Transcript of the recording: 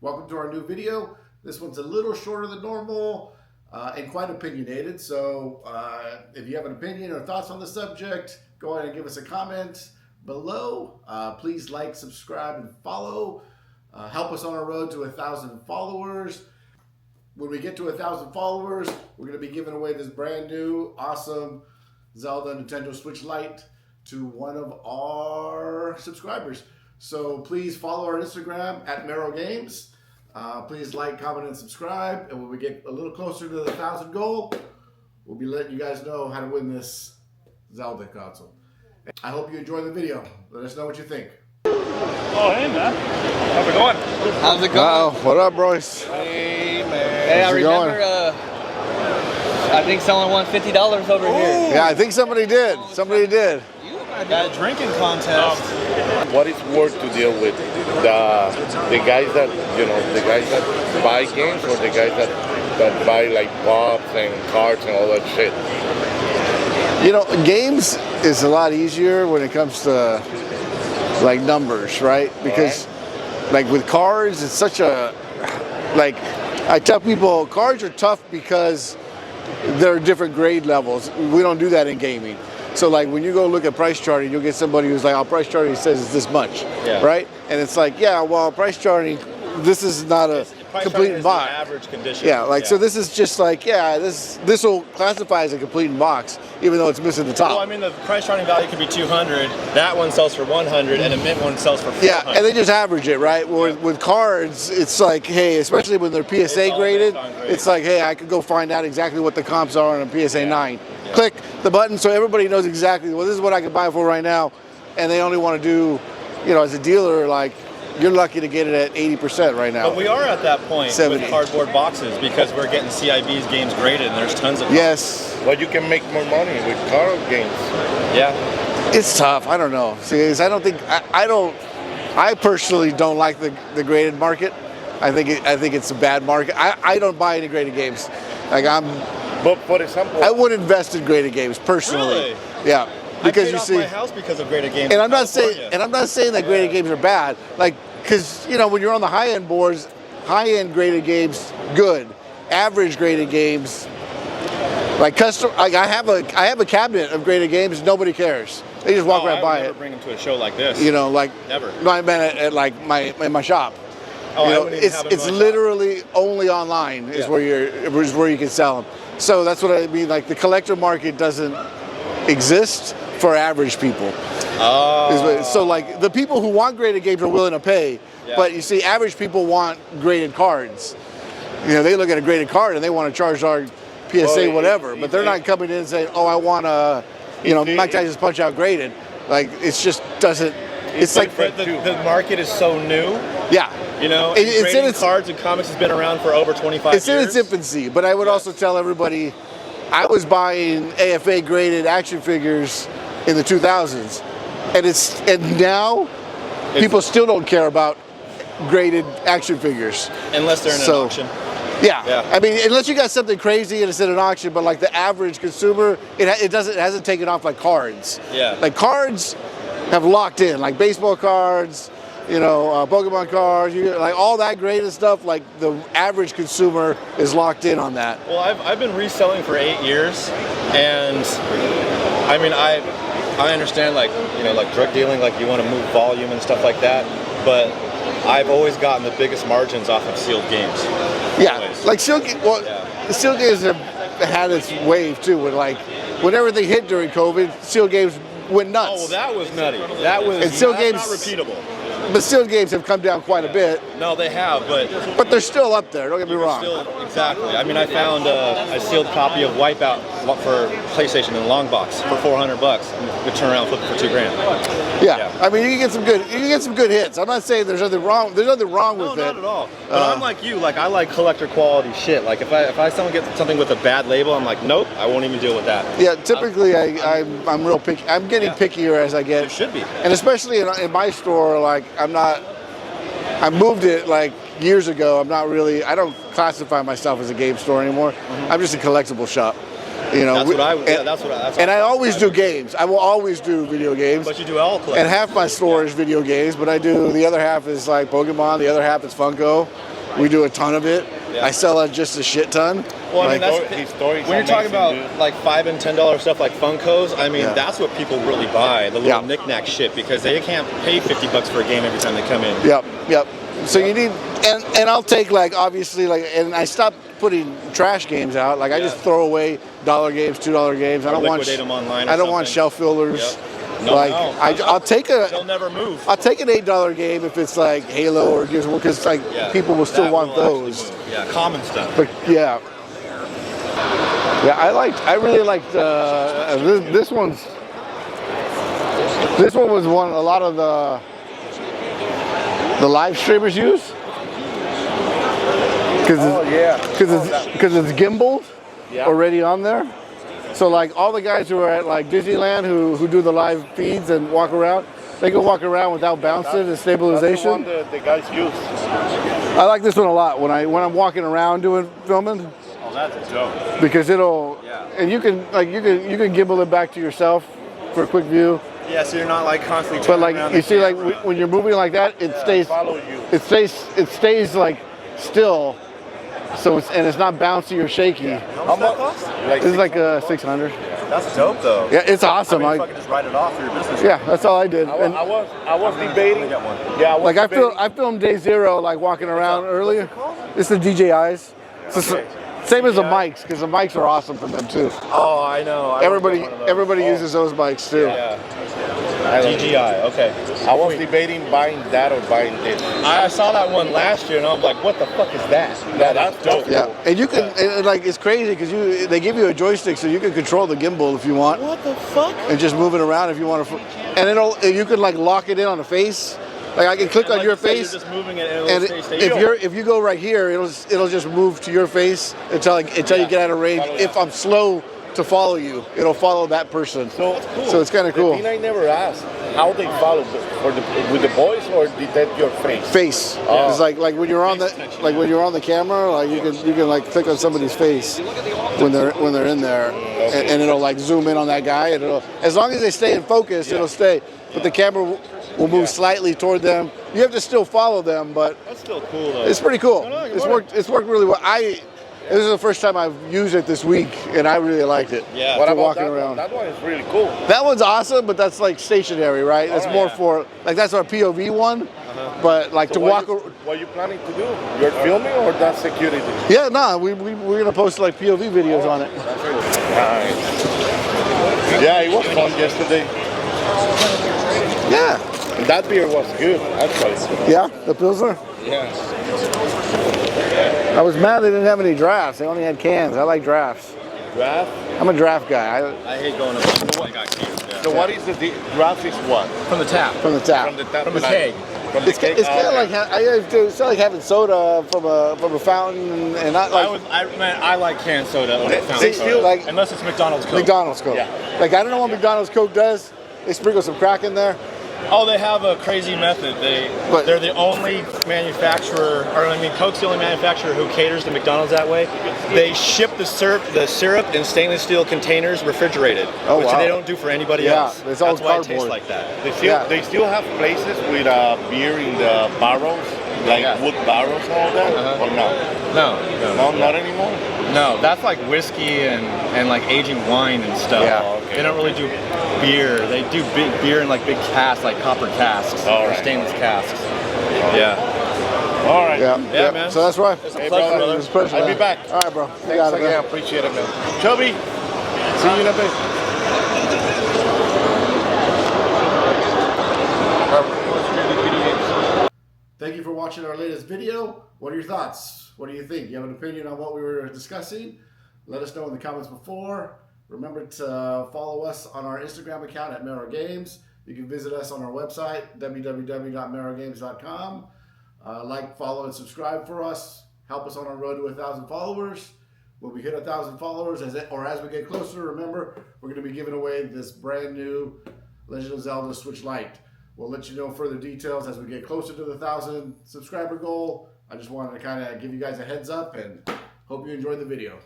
Welcome to our new video. This one's a little shorter than normal and quite opinionated. So if you have an opinion or thoughts on the subject, go ahead and give us a comment below. Please like, subscribe, and follow. Help us on our road to 1,000 followers. When we get to 1,000 followers, we're going to be giving away this brand new, awesome Zelda Nintendo Switch Lite to one of our subscribers. So please follow our Instagram at Mero Games. Please like, comment, and subscribe. And when we get a little closer to the 1,000 goal, we'll be letting you guys know how to win this Zelda console. I hope you enjoy the video. Let us know what you think. Oh, hey, man. How's it going? How's it going? What up, Royce? Hey, man. Hey, I remember, I think someone won $50 over here. Yeah, I think somebody did. Somebody did. That drinking contest. What it's worth to deal with the guys that buy games, or the guys that buy like pops and cards and all that shit. You know, games is a lot easier when it comes to like numbers, right? Because like with cards, it's such a I tell people cards are tough because there are different grade levels. We don't do that in gaming. So like when you go look at price charting, you'll get somebody who's like, oh, price charting says it's this much, right? And it's like, yeah, well, price charting, this is not a complete box. Average condition. Yeah, so this is just like, this will classify as a complete box, even though it's missing the top. Well, I mean, the price charting value could be 200. That one sells for 100, and a mint one sells for 400. Yeah, and they just average it, right? With cards, it's like, hey, especially when they're PSA graded, it's like, hey, I could go find out exactly what the comps are on a PSA 9. Yeah. Click the button so everybody knows exactly, well, this is what I can buy for right now, and they only want to do, as a dealer, like, you're lucky to get it at 80% right now. But we are at that point 70. With cardboard boxes because we're getting CIB's games graded and there's tons of them. Yes. Well, you can make more money with card games. Yeah. It's tough. I don't know. See, I personally don't like the graded market. I think it's a bad market. I don't buy any graded games. But for example, I would invest in graded games personally. Really? Yeah. Because I paid off my house because of graded games. And I'm not saying that graded games are bad. Like, because when you're on the high-end boards, high-end graded games good, average graded games like custom. Like I have a cabinet of graded games. Nobody cares. They just walk right by it. I would never bring them to a show like this. Never. No, I meant at like my shop. Oh, it's literally only online is where you can sell them. So that's what I mean. Like the collector market doesn't exist for average people. Oh. So like the people who want graded games are willing to pay, but you see average people want graded cards. They look at a graded card and they want to charge our PSA whatever, but they're not coming in and saying, oh, I want a, Mike Tyson's Punch Out graded. Like it's just doesn't. It's like the market is so new. Yeah. It's in its cards and comics has been around for over 25 years. It's in its infancy, but I would also tell everybody, I was buying AFA graded action figures in the 2000s, and now people still don't care about graded action figures unless they're in an auction. Yeah. I mean, unless you got something crazy and it's in an auction, but like the average consumer, it hasn't taken off like cards. Yeah. Like cards have locked in, like baseball cards, Pokemon cards, like all that graded stuff. Like the average consumer is locked in on that. Well, I've been reselling for 8 years, and I mean I understand like drug dealing, like you want to move volume and stuff like that, but I've always gotten the biggest margins off of sealed games. Yeah, always. like sealed. Well, the sealed games have had its wave too. When everything hit during COVID, sealed games went nuts. Oh, well, that was nutty. That was not repeatable. But sealed games have come down quite a bit. No, they have, but they're still up there. Don't get me wrong. Exactly. I mean, I found a sealed copy of Wipeout for PlayStation in a long box for $400. We turn around and flip it for $2,000. Yeah. I mean, you can get some good hits. I'm not saying there's nothing wrong. There's nothing wrong with it. No, not at all. But I'm like you. Like I like collector quality shit. Like if I get something with a bad label, I'm like, nope, I won't even deal with that. Yeah. Typically, I'm real picky. I'm getting pickier as I get. You should be. And especially in my store, like I moved it like years ago. I don't classify myself as a game store anymore. Mm-hmm. I'm just a collectible shop. And I always do games. I will always do video games. But you do all collectibles. And half my store is video games, but the other half is like Pokemon, the other half is Funko. We do a ton of it. I sell just a shit ton. Well, I mean, Like, that's when you're talking about like $5 and $10 stuff like Funkos. I mean, that's what people really buy, the little knick-knack shit, because they can't pay $50 for a game every time they come in. Yep. So you need, and I'll take like obviously like, and I stopped putting trash games out. Like I just throw away $1 games, $2 games. I don't want them online. I don't want shelf fillers. No, like no. I'll take a. They'll never move. I'll take an $8 game if it's like Halo or Gears of War, because like people will still want those. Yeah, common stuff. But yeah, I really liked this one's. This one was one a lot of the live streamers use. Because it's gimbaled already on there. So like all the guys who are at like Disneyland who do the live feeds and walk around, they can walk around without bouncing and stabilization. That's the one the guys use. I like this one a lot when I'm walking around doing filming. Oh, that's dope. Because it'll and you can gimbal it back to yourself for a quick view. Yeah, so you're not like constantly. But like you see, like when you're moving like that, it stays. It stays like still. So it's not bouncy or shaky. How much that cost? It's like 600. That's dope though. Yeah, it's awesome. I mean, fucking just write it off for your business. Yeah, that's all I did. I was debating. Yeah, I filmed day 0 like walking around earlier. It's the DJIs. Same as the mics, because the mics are awesome for them too. Oh, I know. Everybody uses those mics too. Yeah. DJI, okay. I was debating buying that or buying this. I saw that one last year and I was like, what the fuck is that? That's dope. Yeah, and you can and like it's crazy because they give you a joystick so you can control the gimbal if you want. What the fuck? And just move it around if you want to. And you can like lock it in on the face. Like I can click on your face. You're just moving it and if you go right here, it'll just move to your face until you get out of range. If I'm slow to follow you, it'll follow that person. So it's kind of cool. The thing I never asked, how they follow with the voice or detect your face? Face. It's like when you're on the camera, like you can like click on somebody's face when they're in there, and it'll like zoom in on that guy. And as long as they stay in focus, it'll stay. But the camera will move slightly toward them. You have to still follow them, but that's still cool though. It's pretty cool. It's worked really well. This is the first time I've used it this week, and I really liked it. Yeah. What about walking that around? One? That one is really cool. That one's awesome, but that's like stationary, right? That's more for like that's our POV one. But like to walk. What are you planning to do? You're filming or that's security? Yeah, no, we're gonna post like POV videos on it. That's really nice. Yeah, it was fun yesterday. Yeah. That beer was good, actually. Yeah, the Pilsner? Yeah. I was mad they didn't have any drafts. They only had cans. I like drafts. Draft? I'm a draft guy. I hate going to I got cans. Yeah. So what is the draft is what? From the tap. From the tap. From the tap. From the keg. It's kind of like it's like having soda from a fountain, and not like. I like canned soda over fountain soda. Like unless it's McDonald's Coke. McDonald's Coke. Yeah. Like I don't know what McDonald's Coke does. They sprinkle some crack in there. Oh, they have a crazy method. They're the only manufacturer, Coke's the only manufacturer who caters to McDonald's that way. They ship the syrup in stainless steel containers, refrigerated, which they don't do for anybody else. It's all That's why cardboard. it tastes like that. They still have places with beer in the barrels, like wood barrels and all that, or no? No, not anymore. No, that's like whiskey and like aging wine and stuff. Yeah. They don't really do beer. They do big beer in like big casks, like copper casks, or stainless casks. Yeah. All right. Yeah, man. So that's right. It's a pleasure, brother. It's a pleasure. I'll be back. All right, bro. Thanks again. Appreciate it, man. Chubby, see you in a bit. Thank you for watching our latest video. What are your thoughts? What do you think? You have an opinion on what we were discussing? Let us know in the comments before. Remember to follow us on our Instagram account at Mero Games. You can visit us on our website, www.merogames.com. Like, follow, and subscribe for us. Help us on our road to 1,000 followers. When we hit 1,000 followers, as we get closer, remember, we're going to be giving away this brand new Legend of Zelda Switch Lite. We'll let you know further details as we get closer to the 1,000 subscriber goal. I just wanted to kind of give you guys a heads up and hope you enjoyed the video.